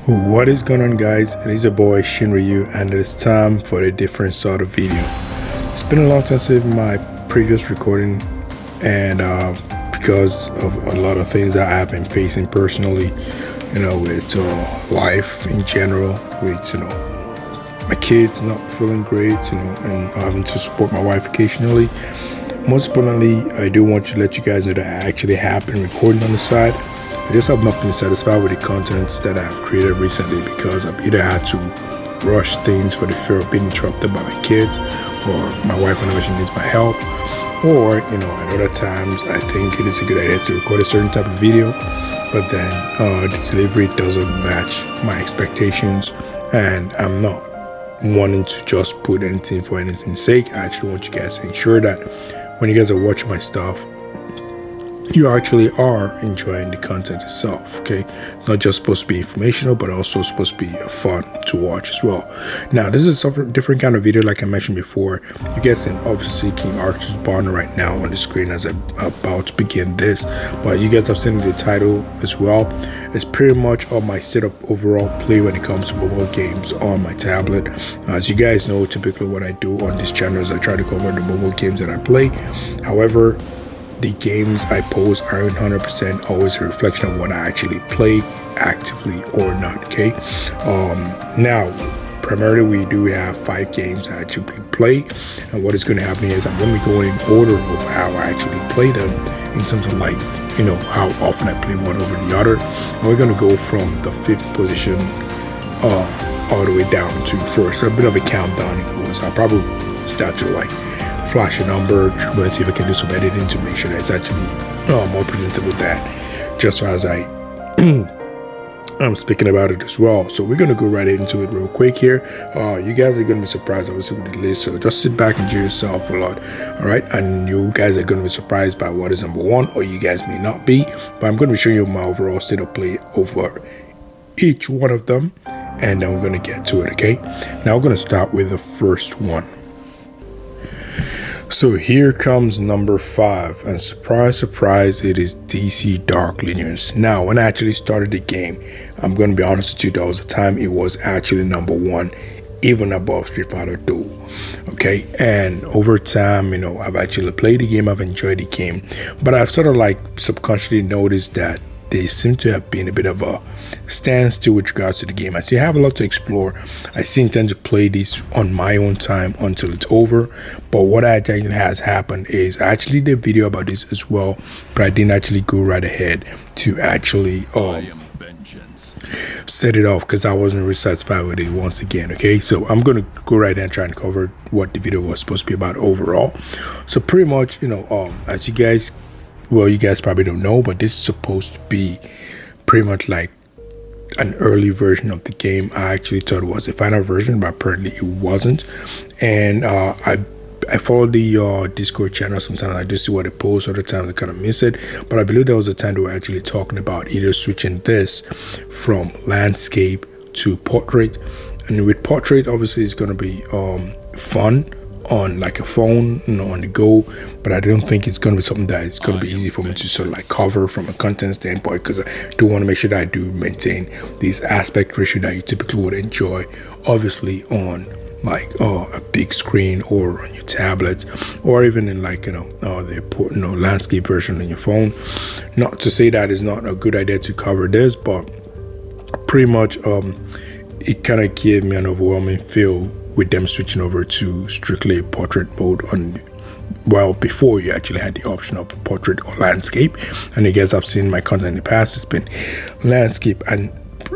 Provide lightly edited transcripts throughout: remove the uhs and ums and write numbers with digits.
What is going on, guys? It is your boy Shinryu, and it is time for a different sort of video. It's been a long time since my previous recording, and because of a lot of things that I've been facing personally, with life in general, with my kids not feeling great, and having to support my wife occasionally. Most importantly, I do want to let you guys know that I actually have been recording on the side. I just have not been satisfied with the contents that I've created recently because I've either had to rush things for the fear of being interrupted by my kids, or my wife whenever she needs my help, or at other times I think it is a good idea to record a certain type of video, but then the delivery doesn't match my expectations, and I'm not wanting to just put anything for anything's sake. I actually want you guys to ensure that when you guys are watching my stuff, you actually are enjoying the content itself, okay? Not just supposed to be informational, but also supposed to be fun to watch as well. Now, this is a different kind of video, like I mentioned before. You guys can obviously see King Arthur's Bond right now on the screen as I'm about to begin this, but you guys have seen the title as well. It's pretty much on my setup overall play when it comes to mobile games on my tablet. As you guys know, typically what I do on this channel is I try to cover the mobile games that I play. However, the games I post are 100% always a reflection of what I actually played actively or not, okay? Now, primarily we do have 5 games I actually play, and what is going to happen is I'm going to be going in order of how I actually play them in terms of how often I play one over the other. And we're going to go from the 5th position all the way down to first. A bit of a countdown, if it was. I'll probably start to flash a number. I'm going to see if I can do some editing to make sure that it's actually more presentable than just as I'm speaking about it as well. So we're going to go right into it real quick here. You guys are going to be surprised obviously with the list, so just sit back and enjoy yourself a lot. All right, and you guys are going to be surprised by what is number 1, or you guys may not be, but I'm going to be showing you my overall state of play over each one of them, and then we're going to get to it. Okay, now we're going to start with the first one. So here comes number 5, and surprise, surprise, it is DC Dark Lineage. Now, when I actually started the game, I'm going to be honest with you, there was a time it was actually number 1, even above Street Fighter 2. Okay, and over time, I've actually played the game, I've enjoyed the game, but I've sort of subconsciously noticed that they seem to have been a bit of a standstill with regards to the game. I see I have a lot to explore. I still intend to play this on my own time until it's over, but what actually has happened is I actually did a video about this as well, but I didn't actually go right ahead to actually set it off because I wasn't really satisfied with it once again. Okay, so I'm gonna go right ahead and try and cover what the video was supposed to be about overall. So pretty much, as you guys probably don't know, but this is supposed to be pretty much like an early version of the game. I actually thought it was a final version, but apparently it wasn't. And I follow the Discord channel. Sometimes I do see what it posts, other times I kind of miss it, but I believe there was a time they were actually talking about either switching this from landscape to portrait. And with portrait, obviously it's going to be fun on a phone, on the go, but I don't think it's going to be something that it's going to be easy for me to sort of cover from a content standpoint, because I do want to make sure that I do maintain this aspect ratio that you typically would enjoy, obviously on a big screen or on your tablets, or even in the landscape version on your phone. Not to say that it's not a good idea to cover this, but pretty much it kind of gave me an overwhelming feel with them switching over to strictly portrait mode before you actually had the option of portrait or landscape. And you guys have seen my content in the past, it's been landscape, and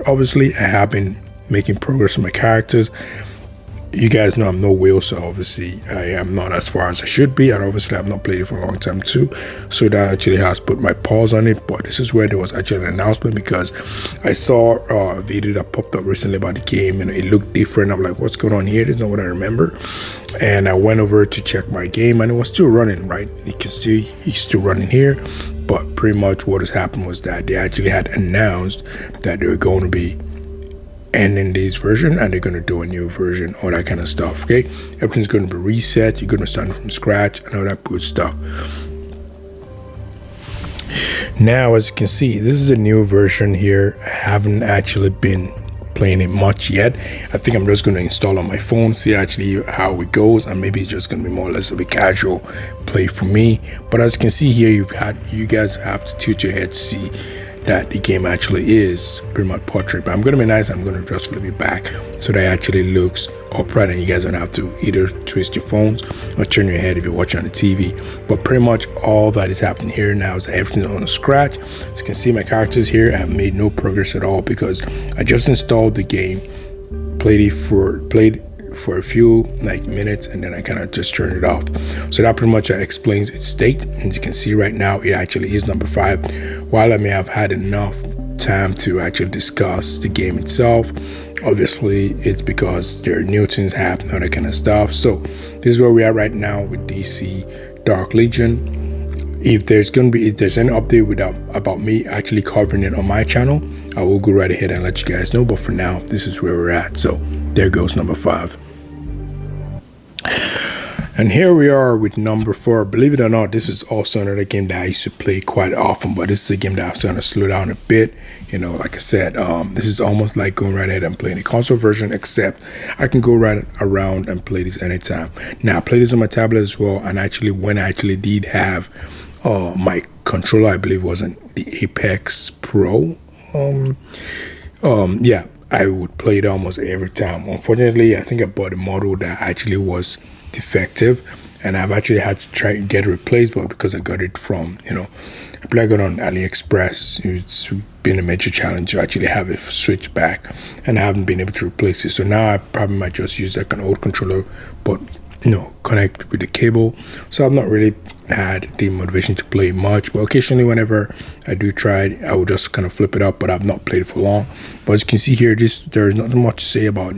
obviously I have been making progress with my characters. You guys know I'm no whale, so obviously I am not as far as I should be, and obviously I've not played it for a long time too, so that actually has put my pause on it. But this is where there was actually an announcement, because I saw a video that popped up recently about the game, and it looked different. I'm like, what's going on here? This is not what I remember. And I went over to check my game, and it was still running, right? You can see it's still running here, but pretty much what has happened was that they actually had announced that they were going to be ending this version, and they're going to do a new version, all that kind of stuff. Okay, everything's going to be reset, you're going to start from scratch and all that good stuff. Now, as you can see, this is a new version here. I haven't actually been playing it much yet. I think I'm just going to install on my phone, see actually how it goes, and maybe it's just going to be more or less of a casual play for me. But as you can see here, you guys have to tilt your head to see that the game actually is pretty much portrait. But I'm going to be nice, I'm going to just flip it back so that it actually looks upright and you guys don't have to either twist your phones or turn your head if you're watching on the TV. But pretty much all that is happening here now is everything on the scratch. As you can see, my characters here have made no progress at all because I just installed the game, played for a few minutes, and then I kind of just turned it off. So that pretty much explains its state. As you can see right now, it actually is number 5. While I may have had enough time to actually discuss the game itself, obviously it's because there are new things happening, all that kind of stuff. So this is where we are right now with DC Dark Legion. If there's any update about me actually covering it on my channel, I will go right ahead and let you guys know. But for now, this is where we're at. So there goes number 5. And here we are with number 4. Believe it or not, this is also another game that I used to play quite often, but this is a game that I'm starting to slow down a bit. Like I said, this is almost like going right ahead and playing the console version, except I can go right around and play this anytime. Now I play this on my tablet as well, and actually when I actually did have my controller, I believe wasn't the Apex Pro. Yeah, I would play it almost every time. Unfortunately, I think I bought a model that actually was defective, and I've actually had to try to get it replaced, but because I got it from, I got it on AliExpress, it's been a major challenge to actually have it switched back, and I haven't been able to replace it. So now I probably might just use like an old controller, but connect with the cable. So I've not really had the motivation to play much, but occasionally whenever I do try it, I will just kind of flip it up, but I've not played it for long. But as you can see here, there's not much to say about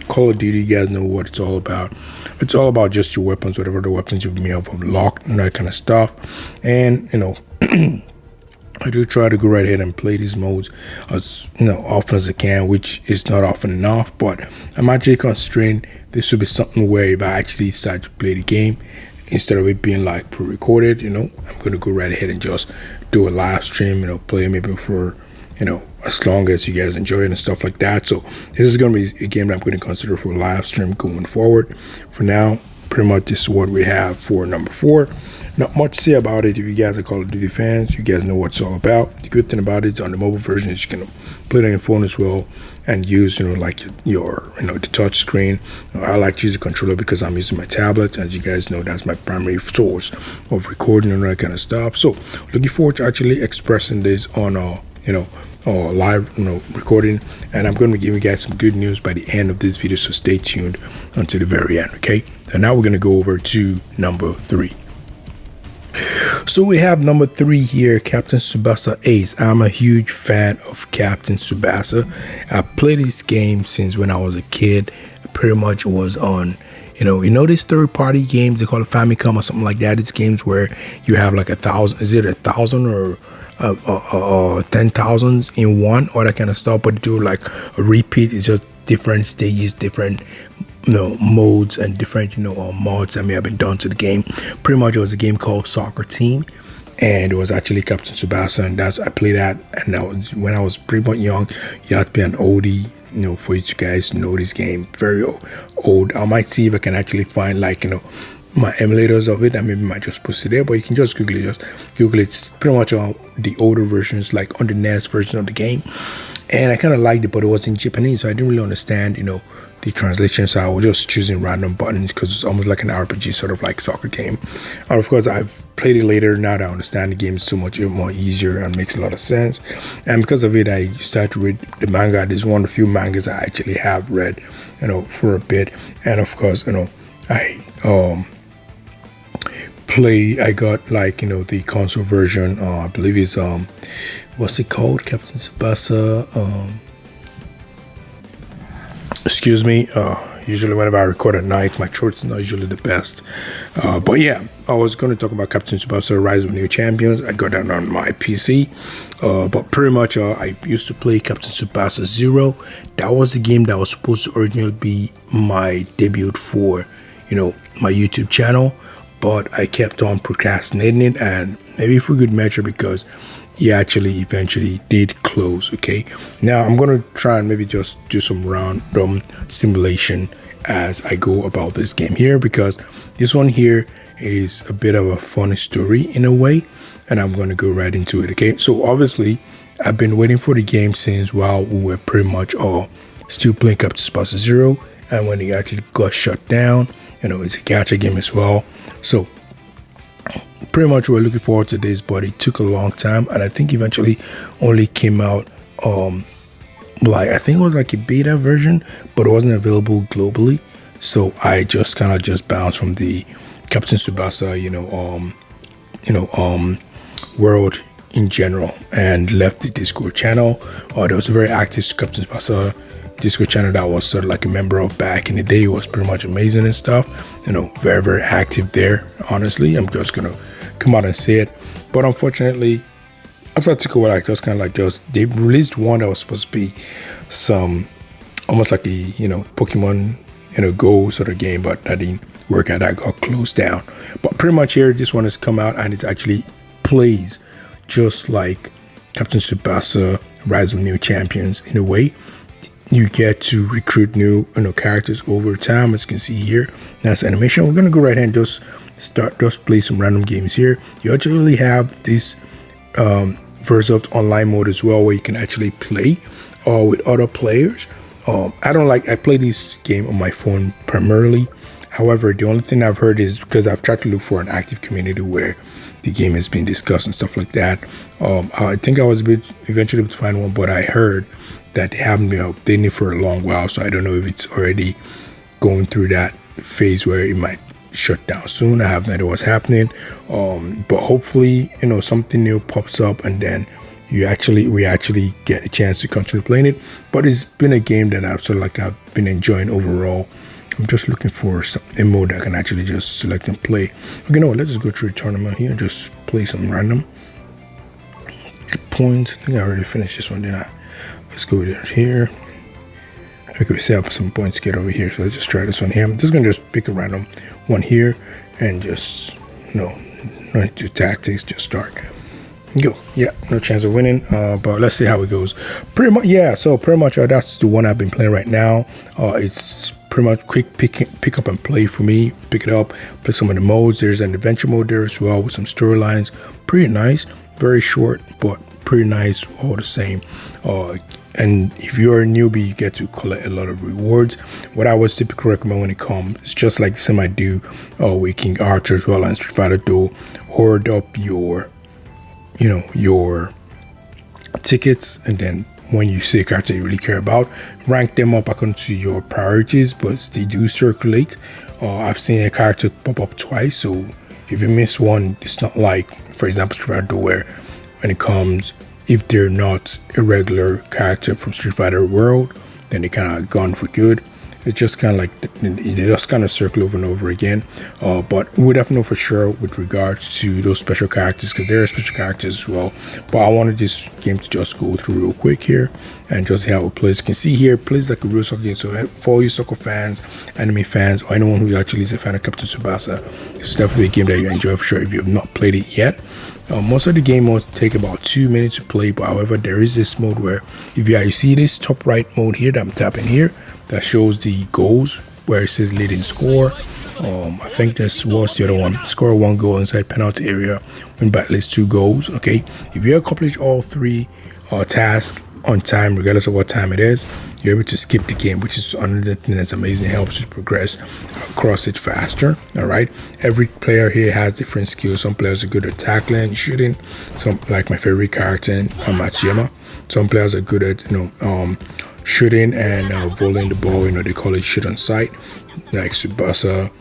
Call of Duty. You guys know what it's all about. It's all about just your weapons, whatever the weapons you may have unlocked and that kind of stuff. And I do try to go right ahead and play these modes as often as I can, which is not often enough, but I'm actually considering this would be something where if I actually start to play the game, instead of it being like pre-recorded, I'm going to go right ahead and just do a live stream, play maybe for as long as you guys enjoy it and stuff like that. So this is going to be a game that I'm going to consider for a live stream going forward. For now, pretty much this is what we have for number 4. Not much to say about it. If you guys are Call of Duty fans, you guys know what it's all about. The good thing about it is on the mobile version is you can play it on your phone as well and use like your the touch screen. I like to use the controller because I'm using my tablet. As you guys know, that's my primary source of recording and all that kind of stuff. So looking forward to actually expressing this on live recording, and I'm going to be giving you guys some good news by the end of this video, so stay tuned until the very end. Okay, and now we're going to go over to number 3. So we have number 3 here, Captain Tsubasa Ace. I'm a huge fan of Captain Tsubasa. I played this game since when I was a kid. Pretty much was on these third-party games, they call it Famicom or something like that. It's games where you have like 1,000, is it 1,000 or 10,000s in one, or that kind of stuff, but do like a repeat. It's just different stages, different modes, and different mods that may have been done to the game. Pretty much it was a game called Soccer Team, and it was actually Captain Tsubasa, and I played that. And when I was pretty much young, you had to be an oldie for you guys to know this game. Very old. I might see if I can actually find like my emulators of it. I maybe might just post it there, but you can just Google it. It's pretty much the older versions, like on the NES version of the game. And I kind of liked it, but it was in Japanese, so I didn't really understand the translation. So I was just choosing random buttons because it's almost like an RPG, sort of like soccer game. And of course, I've played it later. Now that I understand the game is so much more easier and makes a lot of sense. And because of it, I started to read the manga. This is one of the few mangas I actually have read for a bit. And of course, I got like the console version. I believe it's what's it called, Captain Tsubasa. Excuse me. Usually whenever I record at night, my throat's not usually the best. But yeah, I was going to talk about Captain Tsubasa Rise of New Champions. I got that on my PC. But pretty much I used to play Captain Tsubasa Zero. That was the game that was supposed to originally be my debut for my YouTube channel. But I kept on procrastinating it, and maybe for good measure, because he actually eventually did close. Okay, now I'm gonna try and maybe just do some random simulation as I go about this game here, because this one here is a bit of a funny story in a way, and I'm gonna go right into it. Okay, so obviously I've been waiting for the game since while we were pretty much all still playing Captain Tsubasa Zero, and when it actually got shut down, it's a gacha game as well. So pretty much we're looking forward to this, but it took a long time, and I think eventually only came out like I think it was like a beta version, but it wasn't available globally. So I just kind of just bounced from the Captain Tsubasa world in general and left the Discord channel. There was a very active Captain Tsubasa Discord channel that I was sort of like a member of back in the day. It was pretty much amazing and stuff, very, very active there. Honestly, I'm just gonna come out and say it, but unfortunately after I took a while, like just kind of like they released one that was supposed to be some almost like a Pokemon Go sort of game, but that didn't work out. That got closed down. But pretty much here, this one has come out and it actually plays just like Captain Tsubasa Rise of New Champions in a way. You get to recruit new characters over time, as you can see here. That's animation. We're gonna go right ahead and just play some random games here. You actually have this Versoft online mode as well, where you can actually play with other players. I play this game on my phone primarily. However, the only thing I've heard is, because I've tried to look for an active community where the game has been discussed and stuff like that. I think I was eventually able to find one, but I heard that they haven't been updating it for a long while, so I don't know if it's already going through that phase where it might shut down soon. I have no idea what's happening, but hopefully something new pops up, and then we actually get a chance to continue playing it. But it's been a game that I've been enjoying overall. I'm just looking for a mode that I can actually just select and play. Okay, no, let's just go through the tournament here and just play some random points. I think I already finished this one, didn't I? Let's go here. Okay, we set up some points to get over here, so let's just try this one here. I'm just gonna just pick a random one here and just no do tactics, just start. Go. Yeah, no chance of winning, but let's see how it goes. Pretty much, yeah. So pretty much that's the one I've been playing right now. It's pretty much quick pick up and play for me. Pick it up, play some of the modes. There's an adventure mode there as well with some storylines. Pretty nice, very short, but pretty nice all the same. And if you're a newbie, you get to collect a lot of rewards. What I would typically recommend when it comes, it's just like some I do with King Arthur as well and Street Fighter 2. Hoard up your tickets, and then when you see a character you really care about, rank them up according to your priorities, but they do circulate. I've seen a character pop up twice, so if you miss one, it's not like, for example, Street Fighter, where when it comes, if they're not a regular character from Street Fighter world, then they kind of gone for good. It's just kind of like they just kind of circle over and over again. But we definitely know for sure with regards to those special characters, because there are special characters as well. But I wanted this game to just go through real quick here and just see how it plays. You can see here, it plays like a real soccer game. So for all you soccer fans, anime fans, or anyone who actually is a fan of Captain Tsubasa, it's definitely a game that you enjoy for sure if you have not played it yet. Most of the game modes take about 2 minutes to play, but however, there is this mode where if you see this top right mode here that I'm tapping here, that shows the goals where it says leading score. I think this was the other one. Score 1 goal inside penalty area, win by at least 2 goals. Okay, if you accomplish all 3 tasks on time, regardless of what time it is, you're able to skip the game, which is another thing that's amazing. It helps you progress across it faster. All right, every player here has different skills. Some players are good at tackling, shooting. Some, like my favorite character, Machiyama. Some players are good at shooting and volleying the ball. They call it shoot on sight, like Tsubasa.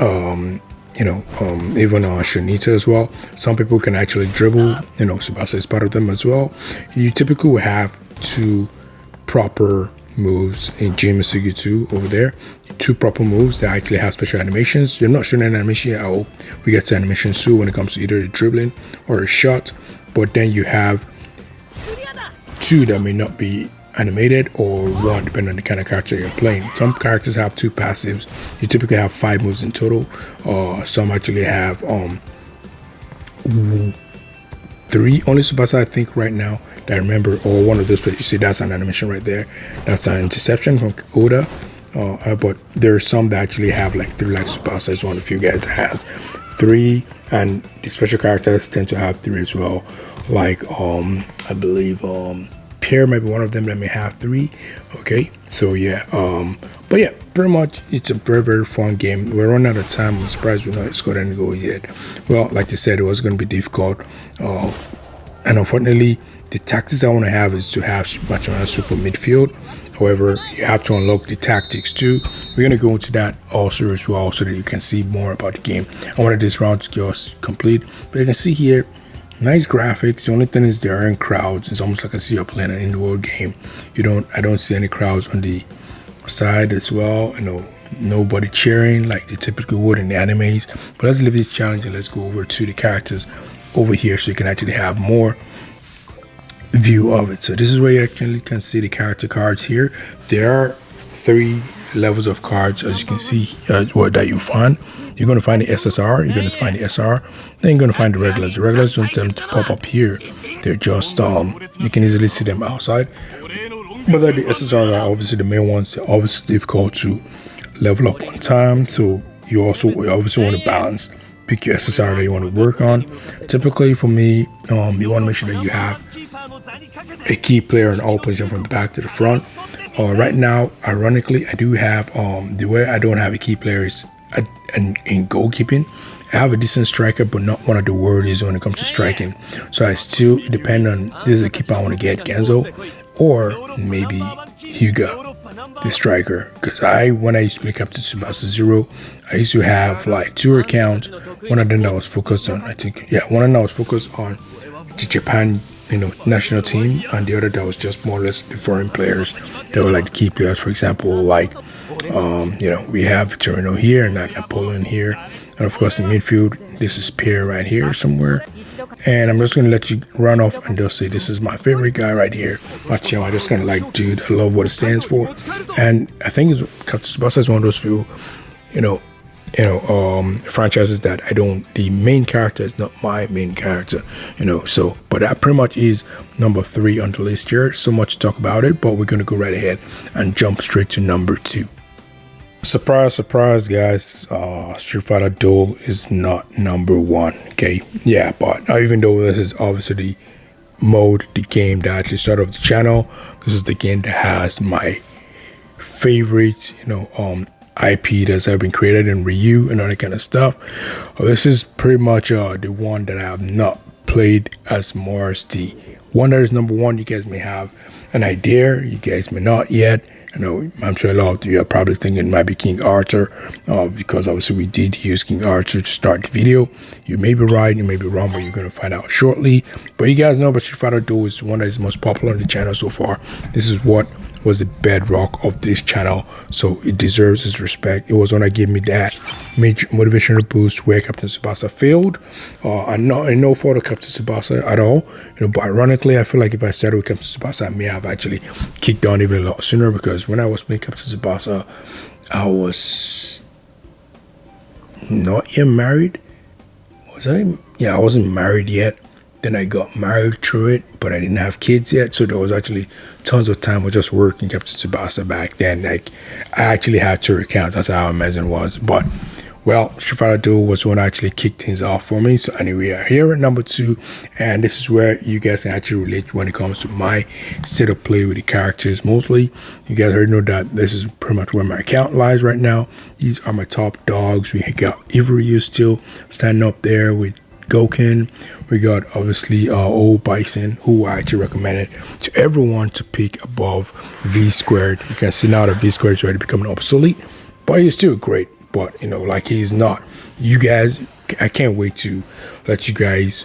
Even Shunita as well. Some people can actually dribble. Tsubasa is part of them as well. You typically will have 2 proper moves in Jin Masugi 2 over there. 2 proper moves that actually have special animations. You're not showing an animation yet. I hope we get to animation soon when it comes to either the dribbling or a shot. But then you have 2 that may not be animated, or 1 depending on the kind of character you're playing. Some characters have 2 passives. You typically have 5 moves in total. Some actually have three only Tsubasa I think right now that I remember, or one of those, but you see that's an animation right there. That's an interception from Oda. But there are some that actually have like three, like Tsubasa is one of the few guys that has three, and the special characters tend to have three as well. Like I believe Pierre might be one of them that may have three. Okay, so yeah, but yeah, pretty much it's a very fun game. We're running out of time. I'm surprised we're not scored any goal yet. Well, like I said, it was going to be difficult, and unfortunately the tactics I want to have is to have Machinasu for midfield. However, you have to unlock the tactics too. We're going to go into that also as well, so that you can see more about the game. I wanted this round to just complete, but you can see here, nice graphics. The only thing is there aren't crowds. It's almost like I see you're playing an indoor game. I don't see any crowds on the side as well. Nobody cheering like they typically would in the animes. But let's leave this challenge and let's go over to the characters over here, so you can actually have more view of it. So this is where you actually can see the character cards here. There are 3 levels of cards, as you can see, that you find. You're going to find the SSR, you're going to find the SR, then you're going to find the regulars. The regulars don't tend to pop up here. They're just you can easily see them outside. But the SSR are obviously the main ones. They're obviously difficult to level up on time, so you obviously want to balance. Pick your SSR that you want to work on. Typically for me, you want to make sure that you have a key player in all position from the back to the front. Right now, ironically, I do have the way I don't have a key player is in goalkeeping. I have a decent striker, but not one of the worries when it comes to striking. So I still depend on, this is a keeper I want to get, Genzo, or maybe Hyuga, the striker. Because when I used to play Captain Tsubasa Zero, I used to have like 2 accounts. One of them that was focused on, one of them was focused on the Japan, national team, and the other that was just more or less the foreign players that were like the key players. For example, like we have Victorino here and Napoleon here, and of course in midfield this is Pierre right here somewhere. And I'm just gonna let you run off and just say this is my favorite guy right here, Machio. I just kind of like, dude, I love what it stands for, and I think Captain Tsubasa is one of those few franchises that the main character is not my main character, so, but that pretty much is number 3 on the list here. So much to talk about it, but we're going to go right ahead and jump straight to number 2. Surprise, surprise, guys. Street Fighter Duel is not number 1. Okay, yeah, but even though this is obviously the game that actually started off the channel, this is the game that has my favorite IP that's ever been created in Ryu and all that kind of stuff. This is pretty much the one that I have not played as more as the one that is number 1. You guys may have an idea, you guys may not yet. I'm sure a lot of you are probably thinking it might be King Arthur, because obviously we did use King Arthur to start the video. You may be right, you may be wrong, but you're going to find out shortly. But you guys know, but Street Fighter Duel is one that is most popular on the channel so far. This is what was the bedrock of this channel, so it deserves its respect. It was one that gave me that major motivational boost where Captain Tsubasa failed. I'm not in no fault of Captain Tsubasa at all, but ironically I feel like if I started with Captain Tsubasa, I may have actually kicked on even a lot sooner, because when I was playing Captain Tsubasa, I was not yet married. Was I? Yeah, I wasn't married yet. Then I got married through it, but I didn't have kids yet, so there was actually tons of time of just working Captain Tsubasa back then. Like, I actually had 2 accounts. That's how amazing it was. But well, Street Fighter Duel was one that actually kicked things off for me. So anyway, we are here at number 2, and this is where you guys can actually relate when it comes to my state of play with the characters. Mostly, you guys already know that this is pretty much where my account lies right now. These are my top dogs. We got Ivoryu still standing up there with Goken. We got obviously old Bison, who I actually recommended to everyone to pick above V squared. You can see now that V squared is already becoming obsolete, but he's still great. But like, he's not. You guys, I can't wait to let you guys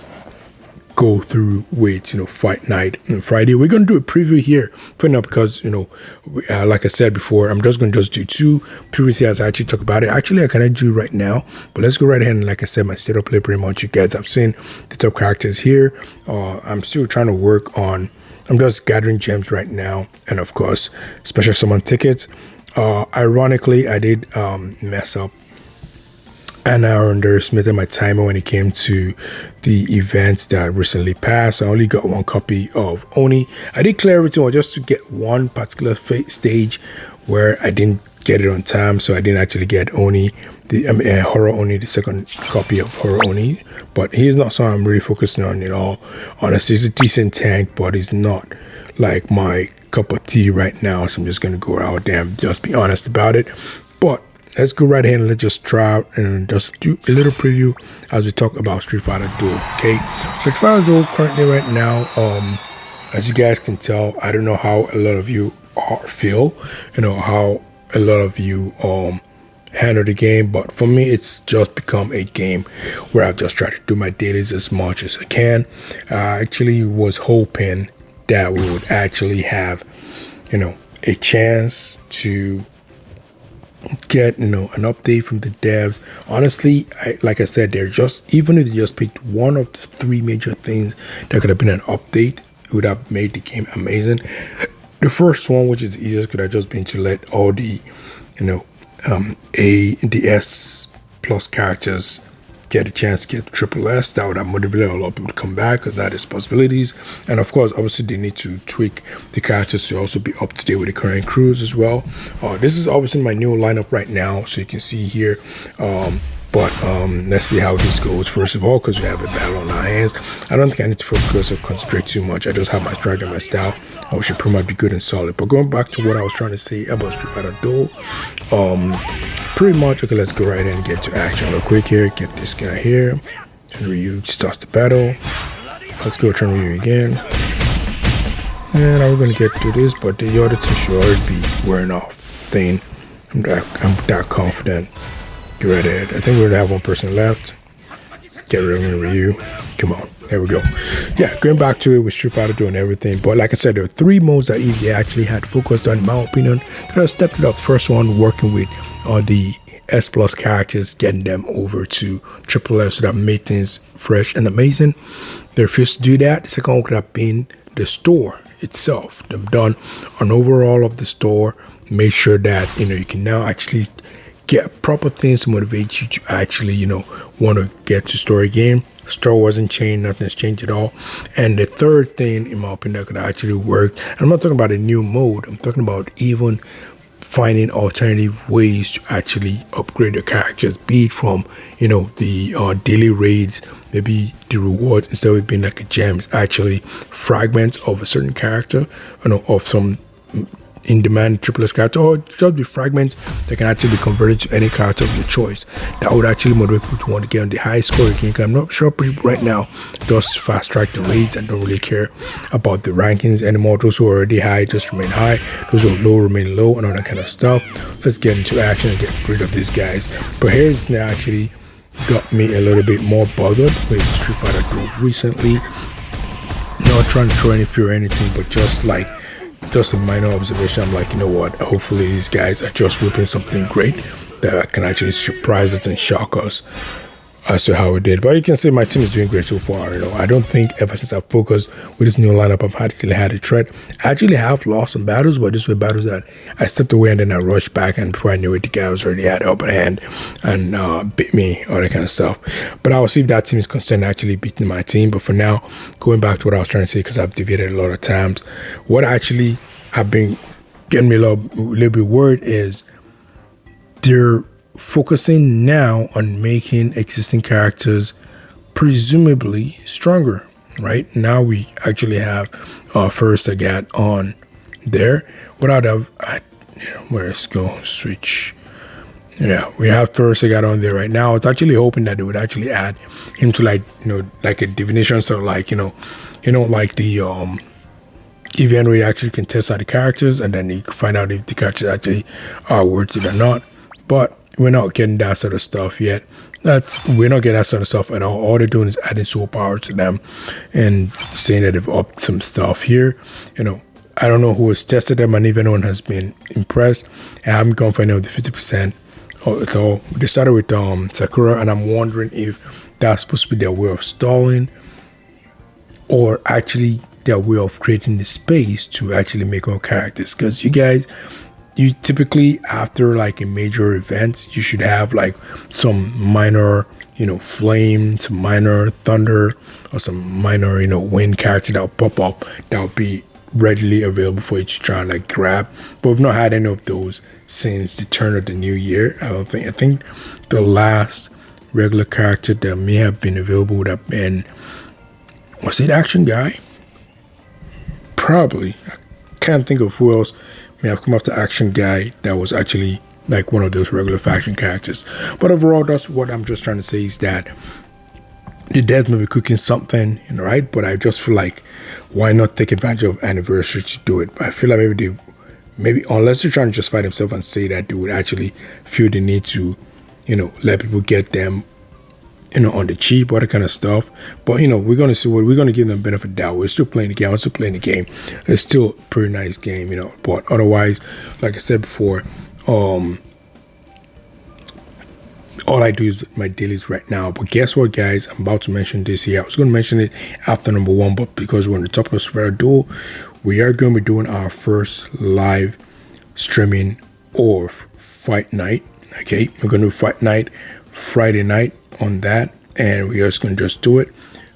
go through with Fight Night on Friday. We're gonna do a preview here for now, because like I said before, I'm just gonna do 2 previously as I actually talk about it. Actually, I cannot do right now, but let's go right ahead. And like I said, my state of play, pretty much you guys have seen the top characters here. I'm still trying to work on, I'm just gathering gems right now, and of course special summon tickets. Ironically, I did mess up and I underestimated my timer when it came to the events that recently passed. I only got one copy of Oni. I did clear everything just to get one particular stage where I didn't get it on time, so I didn't actually get Oni, the Horror Oni, the second copy of Horror Oni. But he's not something I'm really focusing on at all. Honestly, he's a decent tank, but he's not like my cup of tea right now, so I'm just gonna go out there and just be honest about it. But let's go right ahead and let's just try out and just do a little preview as we talk about Street Fighter Duel. Okay, Street Fighter Duel currently right now, as you guys can tell, I don't know how a lot of you feel, how a lot of you handle the game, but for me it's just become a game where I've just tried to do my dailies as much as I can. I actually was hoping that we would actually have a chance to get an update from the devs. Honestly, like I said, they're just, even if they just picked one of the three major things that could have been an update, it would have made the game amazing. The first one, which is the easiest, could have just been to let all the the S plus characters get a chance to get triple S. That would have motivated a lot of people to come back, because that is possibilities. And of course, obviously they need to tweak the characters to also be up to date with the current crews as well. This is obviously my new lineup right now, so you can see here. But let's see how this goes first of all, because we have a battle on our hands. I don't think I need to focus or concentrate too much. I just have my strike and my style. I should pretty much be good and solid. But going back to what I was trying to say about Street Fighter Duel, pretty much, okay, let's go right in and get to action real quick here. Get this guy here. Ryu starts the battle. Let's go turn Ryu again. And now we're going to get to this, but the other two should already be wearing off thing. I'm that confident. Get right ahead. I think we already have one person left. Get rid of Ryu. Come on. There we go. Yeah, going back to it with Street Fighter doing everything. But like I said, there are three modes that EVA actually had focused on, in my opinion. That I stepped it up. First one, working with the S plus characters, getting them over to triple S, so that made things fresh and amazing. They refused to do that. The second one could have been the store itself. They've done an overall of the store, made sure that you can now actually get proper things to motivate you to actually want to get to story game. Store wasn't changed, nothing's changed at all. And the third thing, in my opinion, that could actually work, and I'm not talking about a new mode, I'm talking about even finding alternative ways to actually upgrade the characters, be it from the daily raids, maybe the rewards, instead of it being like a gem, it's actually fragments of a certain character, of some in-demand triple S character, or just be fragments that can actually be converted to any character of your choice. That would actually motivate people to want to get on the high score again. I'm not sure people right now just fast track the raids and don't really care about the rankings anymore. Those who are already high just remain high, those who are low remain low, and all that kind of stuff. Let's get into action and get rid of these guys. But here's now actually got me a little bit more bothered with Street Fighter Duel recently. Not trying to throw any fear or anything, but just a minor observation. I'm like, what, hopefully these guys are just whipping something great that can actually surprise us and shock us as to how it did. But you can see my team is doing great so far. I don't think ever since I focused with this new lineup I've actually had a threat. I actually have lost some battles, but these were battles that I stepped away and then I rushed back, and before I knew it, the guy was already had the upper hand and beat me, all that kind of stuff. But I will see if that team is concerned actually beating my team. But for now, going back to what I was trying to say, because I've deviated a lot of times, what actually have been getting me a little bit worried is they're focusing now on making existing characters presumably stronger. Right now we actually have First Sagat on there. Without let's go switch. Yeah, we have First Sagat on there right now. I was actually hoping that they would actually add him to like a divination, so like like the event where you actually can test out the characters and then you can find out if the characters actually are worth it or not. But we're not getting that sort of stuff yet. We're not getting that sort of stuff at all. All they're doing is adding soul power to them and saying that they've upped some stuff here. I don't know who has tested them, and if anyone has been impressed. I haven't gone for any of the 50% at all. They started with Sakura, and I'm wondering if that's supposed to be their way of stalling, or actually their way of creating the space to actually make more characters. Because you guys, you typically, after like a major event, you should have like some minor, flame, some minor thunder, or some minor, wind character that will pop up that will be readily available for you to try and like grab. But we've not had any of those since the turn of the new year. I think the last regular character that may have been available would have been, was it Action Guy? Probably. I can't think of who else may have come after Action Guy that was actually like one of those regular faction characters. But overall, that's what I'm just trying to say, is that the devs may be cooking something, right? But I just feel like, why not take advantage of anniversary to do it? I feel like maybe unless they're trying to justify themselves and say that they would actually feel the need to, let people get them, on the cheap, all that kind of stuff. But we're gonna see we're gonna give them benefit of the doubt. We're still playing the game. I'm still playing the game. It's still a pretty nice game, But otherwise, like I said before, all I do is my dailies right now. But guess what, guys? I'm about to mention this here. I was going to mention it after number 1, but because we're on the top of Survivor Duel, we are going to be doing our first live streaming of Fight Night. Okay, we're going to do Fight Night Friday night on that, and we're just going to just do it.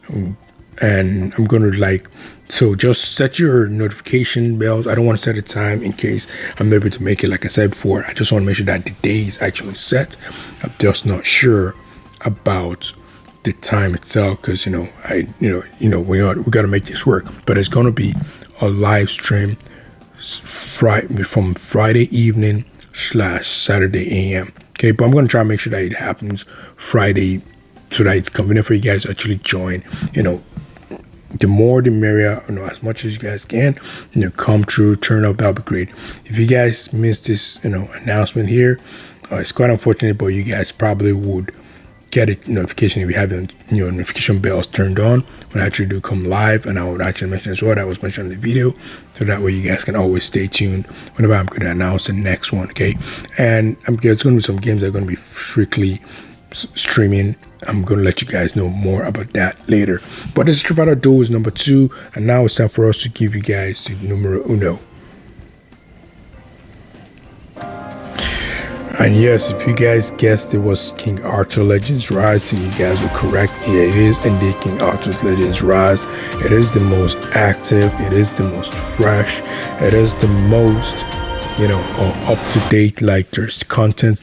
And I'm going to so just set your notification bells. I don't want to set a time in case I'm able to make it. Like I said before, I just want to make sure that the day is actually set. I'm just not sure about the time itself, because we got to make this work. But it's going to be a live stream from Friday evening / Saturday AM. Okay, but I'm going to try and make sure that it happens Friday so that it's convenient for you guys to actually join. The more the merrier, as much as you guys can, come through, turn up, that'll be great. If you guys missed this, announcement here, it's quite unfortunate, but you guys probably would get a notification if you have your notification bells turned on when I actually do come live, and I would actually mention as well that was mentioned in the video, so that way you guys can always stay tuned whenever I'm going to announce the next one. Okay, and there's going to be some games that are going to be strictly streaming. I'm going to let you guys know more about that later. But this is Survivor Duel is number 2, and now it's time for us to give you guys the numero uno. And yes, if you guys guessed it was King Arthur Legends Rise, then you guys were correct. Yeah, it is indeed King Arthur's Legends Rise. It is the most active, it is the most fresh, it is the most up to date. Like, there's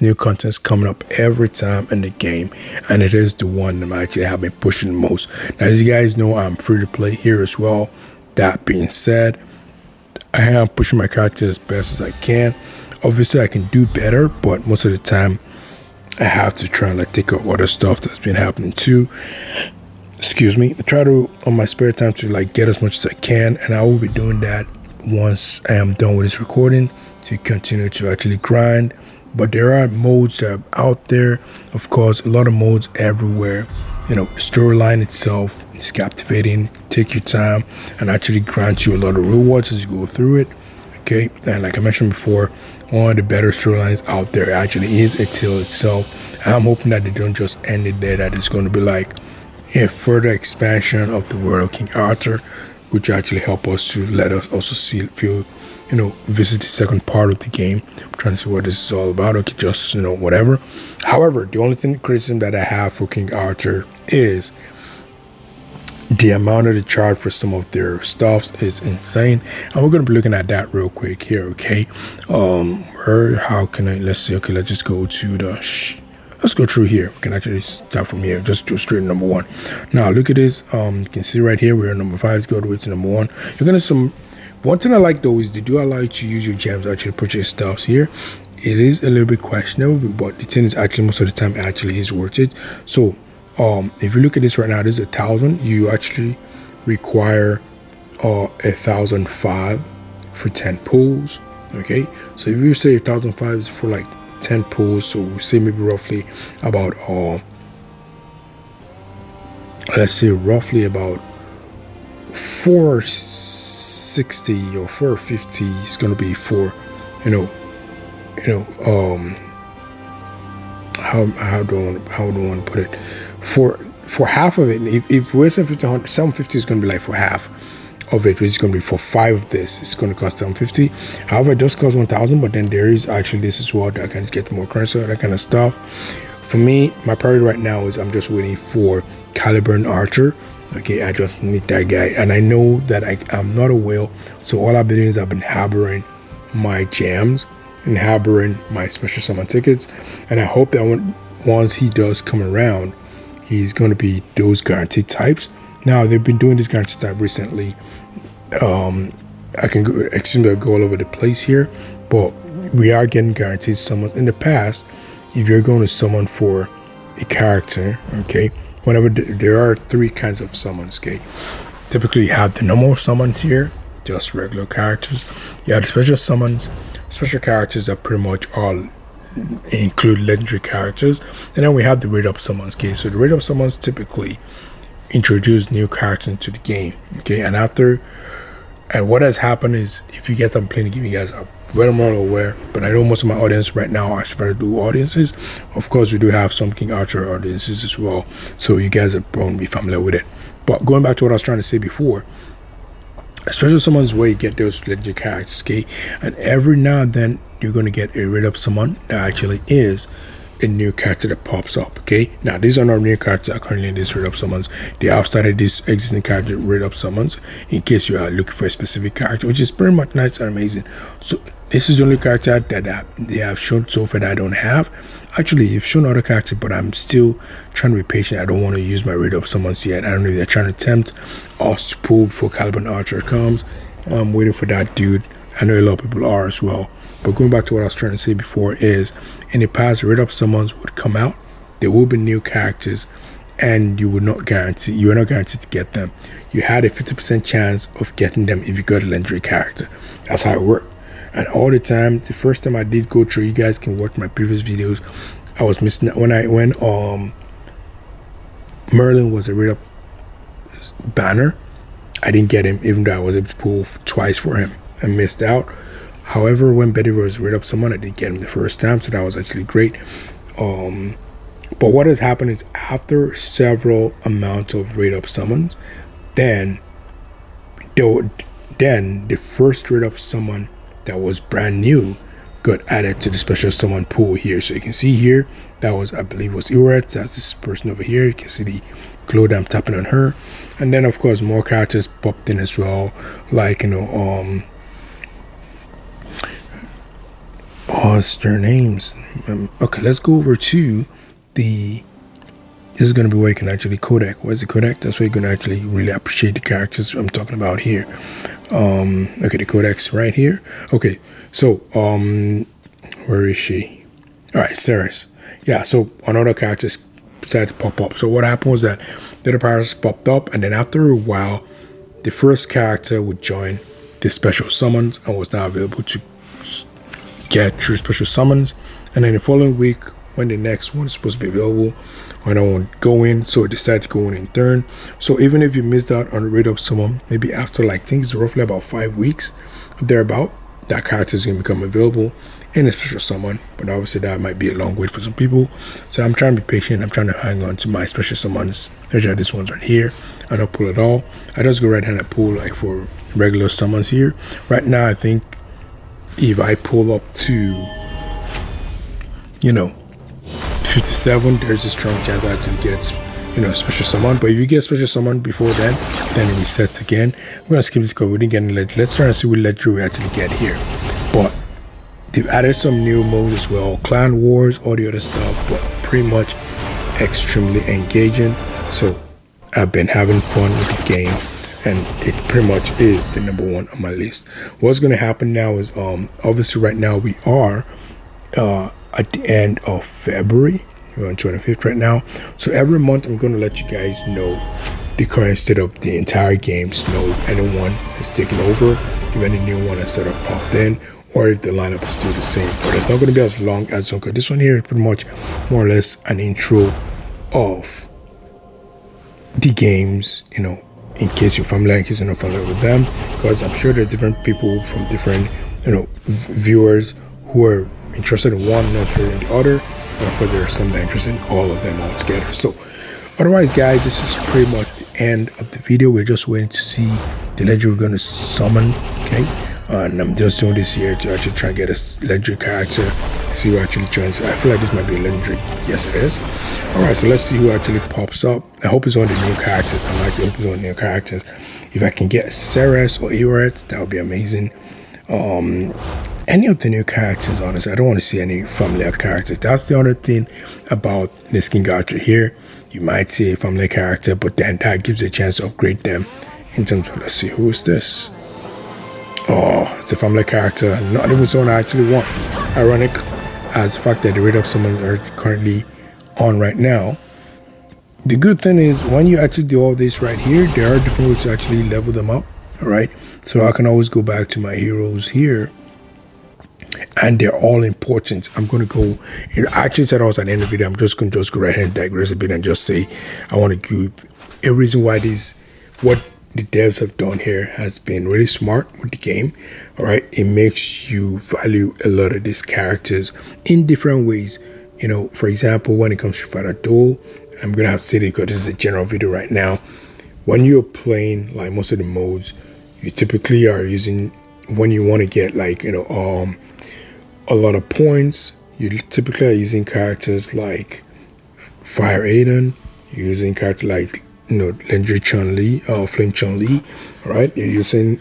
new contents coming up every time in the game, and it is the one that I actually have been pushing the most. Now, as you guys know, I'm free to play here as well. That being said, I am pushing my character as best as I can. Obviously, I can do better, but most of the time I have to try and take up other stuff that's been happening too. Excuse me. I try to, on my spare time, to get as much as I can, and I will be doing that once I am done with this recording, to continue to actually grind. But there are modes that are out there, of course, a lot of modes everywhere. The storyline itself is captivating. Take your time and actually grant you a lot of rewards as you go through it. Okay, and like I mentioned before, one of the better storylines out there actually is A Tale itself. And I'm hoping that they don't just end it there, that it's going to be like a further expansion of the world of King Arthur, which actually help us to let us also visit the second part of the game. I'm trying to see what this is all about. Okay, just whatever. However, the only criticism that I have for King Arthur is the amount of the charge for some of their stuffs is insane, and we're going to be looking at that real quick here. Okay, how can I, let's see. Okay, let's just go to let's go through here. We can actually start from here, just go straight to number 1. Now look at this. You can see right here we're at number 5. Let's go all the way to number 1. You're gonna one thing I like though is they do allow you to use your gems to actually purchase stuffs here. It is a little bit questionable, but the thing is, actually most of the time it actually is worth it. So if you look at this right now, this is 1,000. You actually require 1,005 for 10 pulls. Okay, so if you say 1,005 is for 10 pulls, so we say maybe roughly about let's say roughly about 460 or 450 is going to be for how do I want to put it, for half of it. If we're saying 750 is going to be for half of it, which is going to be for 5 of this. It's going to cost 750. However, it does cost 1,000, but then there is actually this as well that I can get more currency, that kind of stuff. For me, my priority right now is I'm just waiting for Caliburn Archer. Okay, I just need that guy, and I know that I'm not a whale, so all I've been doing is I've been harboring my gems and harboring my special summon tickets, and I hope that once he does come around, he's going to be those guaranteed types. Now they've been doing this guaranteed type recently. I can go all over the place here, but we are getting guaranteed summons. In the past, if you're going to summon for a character, okay, whenever there are 3 kinds of summons, okay, typically you have the normal summons here, just regular characters. You have the special summons, special characters that pretty much all include legendary characters, and then we have the rate up summons. Okay, so the rate up summons typically introduce new characters into the game. Okay, and what has happened is, if you guys have been playing the game, you guys are very well aware, but I know most of my audience right now are very new audiences. Of course, we do have some King Archer audiences as well, so you guys are probably be familiar with it. But going back to what I was trying to say before, special summons where you get those legendary characters, okay, and every now and then you're going to get a rate up summon that actually is a new character that pops up. Okay, now these are not new characters that are currently in these rate up summons. They have started these existing character rate up summons in case you are looking for a specific character, which is pretty much nice and amazing. So this is the only character that they have shown so far that I don't have. Actually, you've shown other characters, but I'm still trying to be patient. I don't want to use my rate up summons yet. I don't know if they're trying to tempt us to pull before Caliburn Archer comes. I'm waiting for that dude. I know a lot of people are as well. But going back to what I was trying to say before is, in the past, rate up summons would come out. There will be new characters, and you are not guaranteed to get them. You had a 50% chance of getting them if you got a legendary character. That's how it worked. And all the time, the first time I did go through, you guys can watch my previous videos, I was missing when Merlin was a rate up banner. I didn't get him, even though I was able to pull twice for him and missed out. However, when Betty was rate up someone, I did get him the first time, so that was actually great. But what has happened is, after several amounts of rate up summons, then the first rate up summon that was brand new got added to the special summon pool here. So you can see here, that was, I believe, was Uret. That's this person over here. You can see the glow that I'm tapping on her, and then of course more characters popped in as well, like, you know, what's their names? Okay, let's go over to this is going to be where you can actually codec. Where's the codec? That's where you're going to actually really appreciate the characters I'm talking about here. Okay, the codec's right here. Okay, so where is she? All right, Ceres. Yeah, so another character started to pop up. So what happened was that the other characters popped up, and then after a while, the first character would join the special summons and was now available to get through special summons. And then the following week, when the next one is supposed to be available, when I won't go in, so it decided to go in turn. So even if you missed out on the rate up summon, maybe after like things roughly about 5 weeks thereabout, that character is going to become available in a special summon. But obviously that might be a long wait for some people, so I'm trying to be patient. I'm trying to hang on to my special summons. There's this one's right here. I don't pull at all. I just go right hand and pull like for regular summons here. Right now I think if I pull up to, you know, 57, there's a strong chance I actually get, you know, special summon. But if you get special summon before then it resets again. I'm gonna skip this code. We didn't get any legendary. Let's try and see what legendary we actually get here. But they've added some new modes as well, clan wars, all the other stuff, but pretty much extremely engaging. So I've been having fun with the game, and it pretty much is the #1 on my list. What's going to happen now is, obviously right now we are at the end of February. We're on 25th right now, so every month I'm going to let you guys know the current state of the entire game, so know if anyone has taken over, if any new one has set up popped in, or if the lineup is still the same. But it's not going to be as long as this one here is pretty much more or less an intro of the games, you know, in case you're familiar, in case you're not familiar with them, because I'm sure there are different people from different, you know, viewers who are interested in one, not interested in the other, and of course there are some that are interested in all of them all together. So otherwise guys, this is pretty much the end of the video. We're just waiting to see the legendary we're going to summon. Okay, and I'm just doing this here to actually try and get a legendary character, see who actually joins. I feel like this might be a legendary. Yes, it is. All right, so let's see who actually pops up. I hope it's one of the new characters. I like to hope it's one of the new characters. If I can get Ceres or Eret, that would be amazing. Any of the new characters, honestly, I don't want to see any familiar characters. That's the other thing about this King Gacha here. You might see a familiar character, but then that gives you a chance to upgrade them in terms of, let's see, who's this? Oh, it's a familiar character, not even someone I actually want. Ironic as the fact that the rate of summons are currently on right now. The good thing is when you actually do all this right here, there are different ways to actually level them up. All right, so I can always go back to my heroes here, and they're all important. I'm going to go, I actually said I was at the end of the video, I'm just going to go right ahead and digress a bit and just say I want to give a reason why what the devs have done here has been really smart with the game. All right, it makes you value a lot of these characters in different ways. You know, for example, when it comes to Fighter Duel, I'm going to have to say it because this is a general video right now. When you're playing like most of the modes, you typically are using, when you want to get like, you know, a lot of points, you typically are using characters like Fire Aiden, you're using characters like, you know, legendary Chun-Li, Flame Chun-Li, right? You're using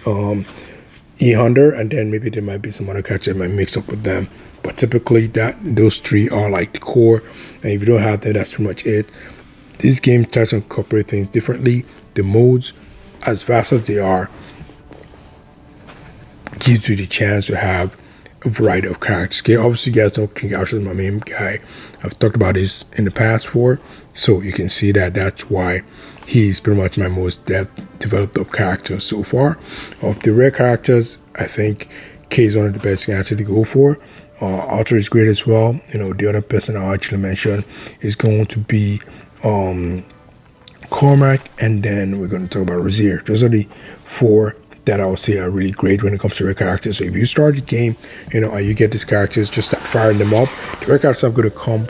E-Hunter, and then maybe there might be some other characters that might mix up with them. But typically those three are like the core, and if you don't have them, that's pretty much it. This game tries to incorporate things differently. The modes, as vast as they are, gives you the chance to have a variety of characters. Okay, obviously you guys know King Gacha is my main guy. I've talked about this in the past before, so you can see that that's why he's pretty much my most developed up character so far. Of the rare characters, I think K is one of the best you can actually go for. Archer is great as well. You know, the other person I'll actually mention is going to be Cormac, and then we're going to talk about Rosier. Those are the four that I would say are really great when it comes to rare characters. So if you start the game, you know, and you get these characters, just start firing them up. The rare characters are going to come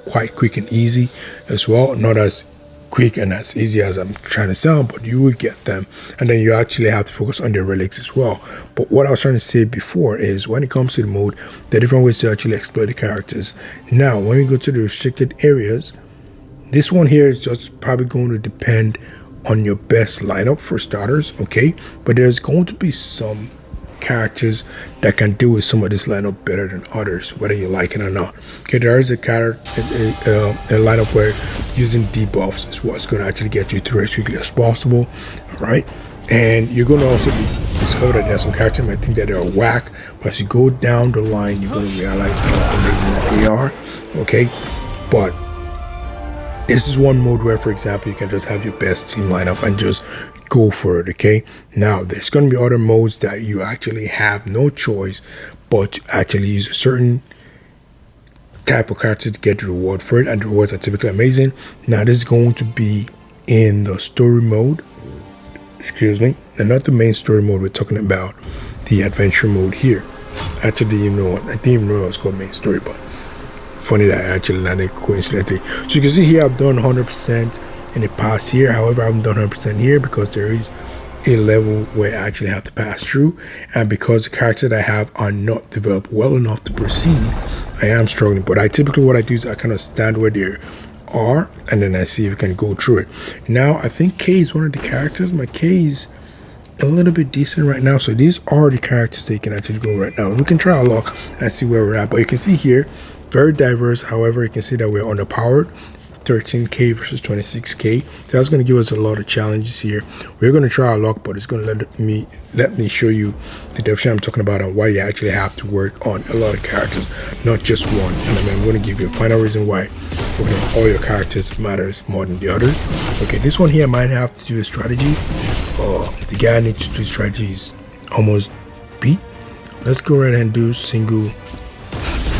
quite quick and easy as well. Not as quick and as easy as I'm trying to sell, but you will get them, and then you actually have to focus on the relics as well. But what I was trying to say before is when it comes to the mode, there are different ways to actually exploit the characters. Now when we go to the restricted areas, this one here is just probably going to depend on your best lineup for starters, okay? But there's going to be some characters that can deal with some of this lineup better than others, whether you like it or not. Okay, there is a lineup where using debuffs is what's going to actually get you through as quickly as possible. All right, and you're going to also discover that there's some characters might think that they're whack, but as you go down the line, you're going to realize how amazing that they are. Okay, but this is one mode where, for example, you can just have your best team lineup and just go for it, okay? Now, there's going to be other modes that you actually have no choice but to actually use a certain type of character to get the reward for it, and the rewards are typically amazing. Now, this is going to be in the story mode, excuse me, and not the main story mode. We're talking about the adventure mode here. Actually, you know, I didn't even know it was called main story, but funny that I actually landed coincidentally. So you can see here I've done 100% in the past year. However, I haven't done 100% here because there is a level where I actually have to pass through, and because the characters that I have are not developed well enough to proceed, I am struggling. But I typically, what I do is I kind of stand where they are, and then I see if I can go through it. Now I think K is one of the characters. My K is a little bit decent right now, so these are the characters that you can actually go right now. We can try our luck and see where we're at, but you can see here very diverse. However, you can see that we're underpowered, 13k versus 26k. So that's going to give us a lot of challenges here. We're going to try our luck, but it's going to let me show you the definition I'm talking about and why you actually have to work on a lot of characters, not just one. And I'm going to give you a final reason why working on all your characters matters more than the others. Okay, this one here might have to do a strategy. The guy I need to do strategy is almost beat. Let's go right and do single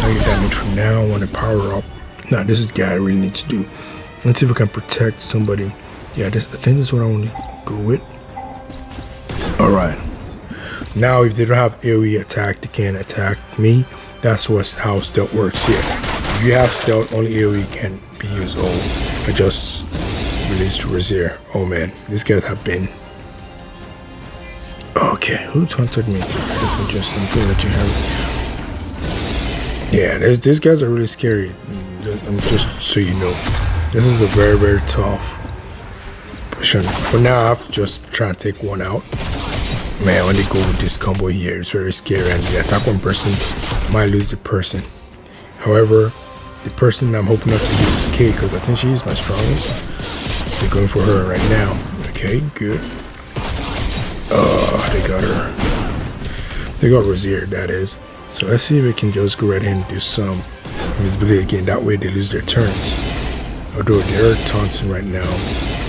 target damage from now. I want to power up. Now this is the guy I really need to do. Let's see if I can protect somebody. Yeah, I think this is what I want to go with. Alright. Now if they don't have AoE attack, they can't attack me. That's how stealth works here. If you have stealth, only AoE can be used. Oh, I just released Rosier. Oh man, these guys have been. Okay, who taunted me? Just something that you have. Yeah, these guys are really scary. Just so you know, this is a very, very tough position. For now, I have to just try and take one out. Man, when they go with this combo here, it's very scary, and the attack one person might lose the person. However, the person I'm hoping not to use is Kay, because I think she is my strongest. They're going for her right now. Okay, good. Oh, they got her. They got Rosier, that is. So let's see if we can just go right in and do some invisibility again. That way they lose their turns. Although they're taunting right now,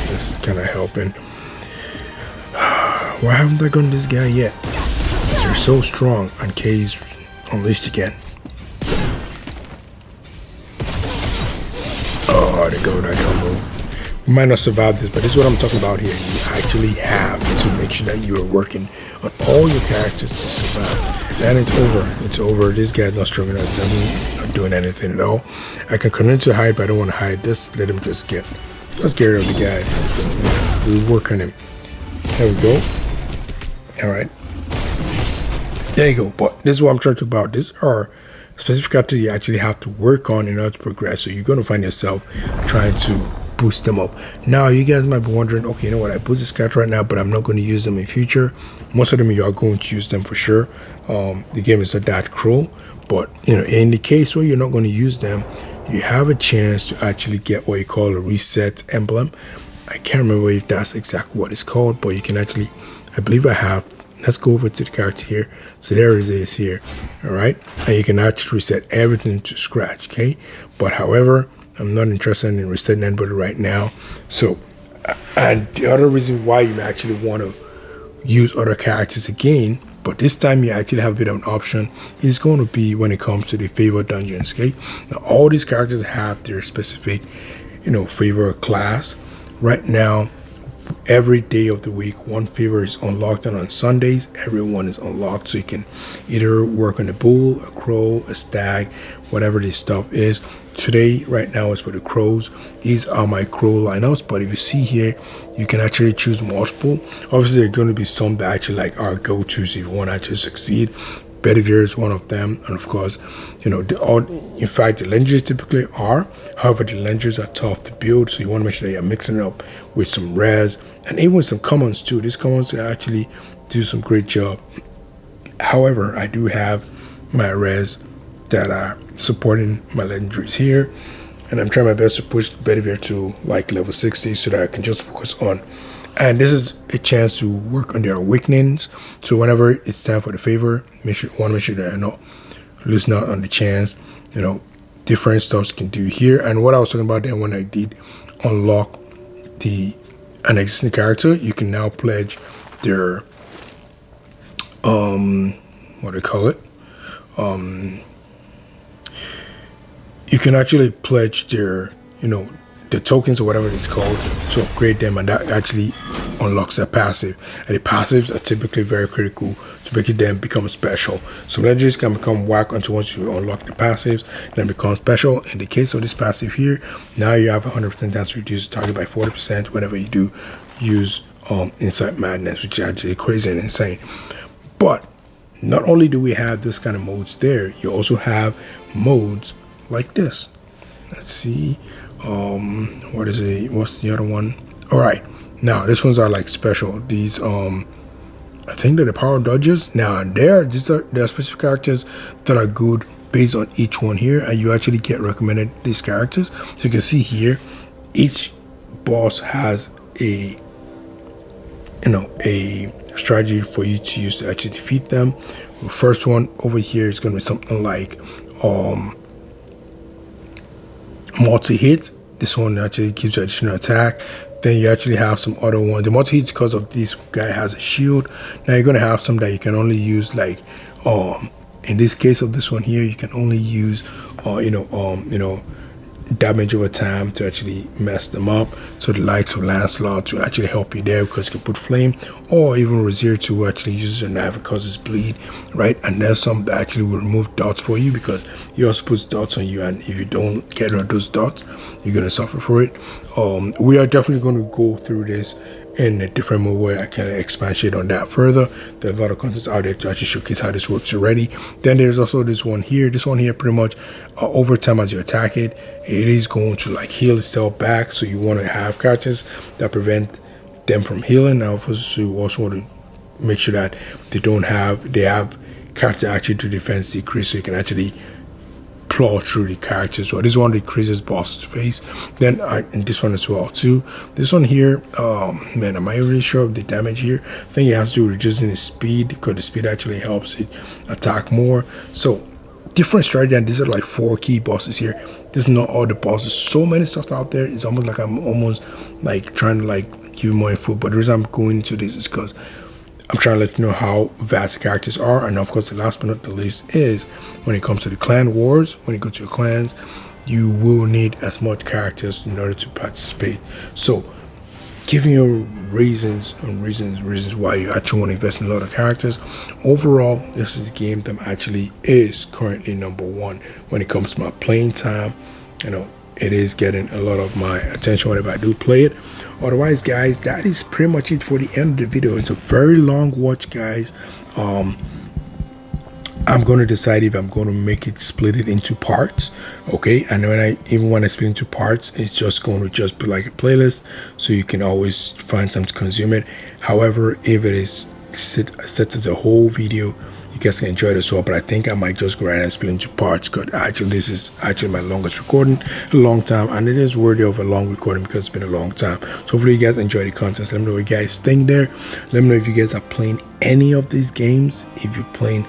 that's kind of helping. Why haven't I gotten this guy yet? They're so strong, and Kay's unleashed again. Oh, they go with that combo. You might not survive this, but this is what I'm talking about here. You actually have to make sure that you are working on all your characters to survive. And it's over. It's over. This guy's not strong enough. I'm not doing anything at all. I can continue to hide, but I don't want to hide. Just let him just get. Let's get rid of the guy. We work on him. There we go. All right. There you go. But this is what I'm trying to talk about. These are specific characters you actually have to work on in order to progress. So you're going to find yourself trying to boost them up. Now you guys might be wondering, okay, you know what, I boost this character right now, but I'm not going to use them in future. Most of them you are going to use them for sure. The game is not that cruel, but you know, in the case where you're not going to use them, you have a chance to actually get what you call a reset emblem. I can't remember if that's exactly what it's called, but you can actually, I believe I have. Let's go over to the character here. So there it is here. All right, and you can actually reset everything to scratch. Okay, but however, I'm not interested in resetting anybody right now. So, and the other reason why you actually want to use other characters again, but this time you actually have a bit of an option, is going to be when it comes to the favor dungeons. Okay, now all these characters have their specific, you know, favor class. Right now, every day of the week, one favor is unlocked, and on Sundays, everyone is unlocked. So you can either work on a bull, a crow, a stag, whatever this stuff is. Today, right now, is for the crows. These are my crow lineups, but if you see here, you can actually choose multiple. Obviously, there are going to be some that actually like are go-tos if you want to actually succeed. Bedivere is one of them, and of course, you know, in fact, the legendaries typically are. However, the legendaries are tough to build, so you want to make sure that you're mixing it up with some rares and even with some commons too. These commons actually do some great job. However, I do have my rares that are supporting my legendaries here, and I'm trying my best to push Bedivere to like level 60 so that I can just focus on. And this is a chance to work on their awakenings. So whenever it's time for the favor, want to make sure that I'm not losing out on the chance. You know, different stuff you can do here. And what I was talking about then, when I did unlock an existing character, you can now pledge their what do you call it? You can actually pledge their, you know, the tokens or whatever it's called to upgrade them, and that actually unlocks their passive. And the passives are typically very critical to make them become special. Some legendaries can become whack until once you unlock the passives, then become special. In the case of this passive here, now you have 100% chance to reduce the target by 40% whenever you do use Insight Madness, which is actually crazy and insane. But not only do we have this kind of modes there, you also have modes like this. Let's see. What's the other one? All right, now these ones are like special. These I think they're the power dodges. Now there are specific characters that are good based on each one here, and you actually get recommended these characters. So you can see here, each boss has a strategy for you to use to actually defeat them. The first one over here is going to be something like multi-hit. This one actually gives you additional attack. Then you actually have some other one. The multi-hit, because of this guy has a shield. Now you're going to have some that you can only use, like in this case of this one here, you can only use damage over time to actually mess them up. So the likes of Lancelot to actually help you there, because you can put flame, or even Rosier to actually use your knife and causes bleed, right? And there's some that actually will remove dots for you, because he also puts dots on you, and if you don't get rid of those dots, you're gonna suffer for it. We are definitely going to go through this in a different mode where I can expatiate on that further. There's a lot of contents out there to actually showcase how this works already. Then there's also this one here. This one here, pretty much over time as you attack it, it is going to like heal itself back. So you want to have characters that prevent them from healing. Now, you also want to make sure that they have character actually to defense decrease, so you can actually plow through the characters. So this one decreases boss face. Then and this one as well too. This one here, man, am I really sure of the damage here? I think it has to do with reducing the speed, because the speed actually helps it attack more. So different strategy, and these are like 4 key bosses here. This is not all the bosses. So many stuff out there. It's almost like I'm almost like trying to like give you more info. But the reason I'm going into this is because I'm trying to let you know how vast characters are. And of course, the last but not the least is when it comes to the clan wars. When you go to your clans, you will need as much characters in order to participate. So giving you reasons why you actually want to invest in a lot of characters. Overall, this is a game that actually is currently #1 when it comes to my playing time. You know, it is getting a lot of my attention whenever I do play it. Otherwise, guys, that is pretty much it for the end of the video. It's a very long watch, guys. I'm going to decide if I'm going to make it split it into parts, okay? And when I split into parts, it's just going to just be like a playlist, so you can always find time to consume it. However, if it is set as a whole video, you guys can enjoy it as well. But I think I might just go ahead and split into parts, because actually this is actually my longest recording in a long time, and it is worthy of a long recording because it's been a long time. So hopefully you guys enjoy the content. Let me know what you guys think there. Let me know if you guys are playing any of these games, if you're playing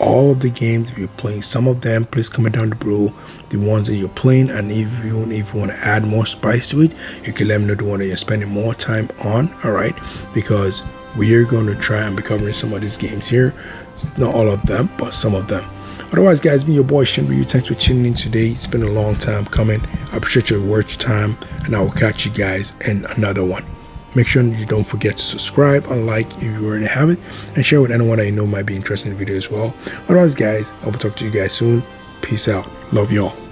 all of the games, if you're playing some of them. Please comment down below the ones that you're playing, and if you want to add more spice to it, you can let me know the one that you're spending more time on. All right, because we are going to try and be covering some of these games here. Not all of them, but some of them. Otherwise, guys, me your boy Shinryu. Thanks for tuning in today. It's been a long time coming. I appreciate your watch time, and I will catch you guys in another one. Make sure you don't forget to subscribe and like if you already have it, and share with anyone that you know might be interested in the video as well. Otherwise, guys, I will talk to you guys soon. Peace out. Love y'all.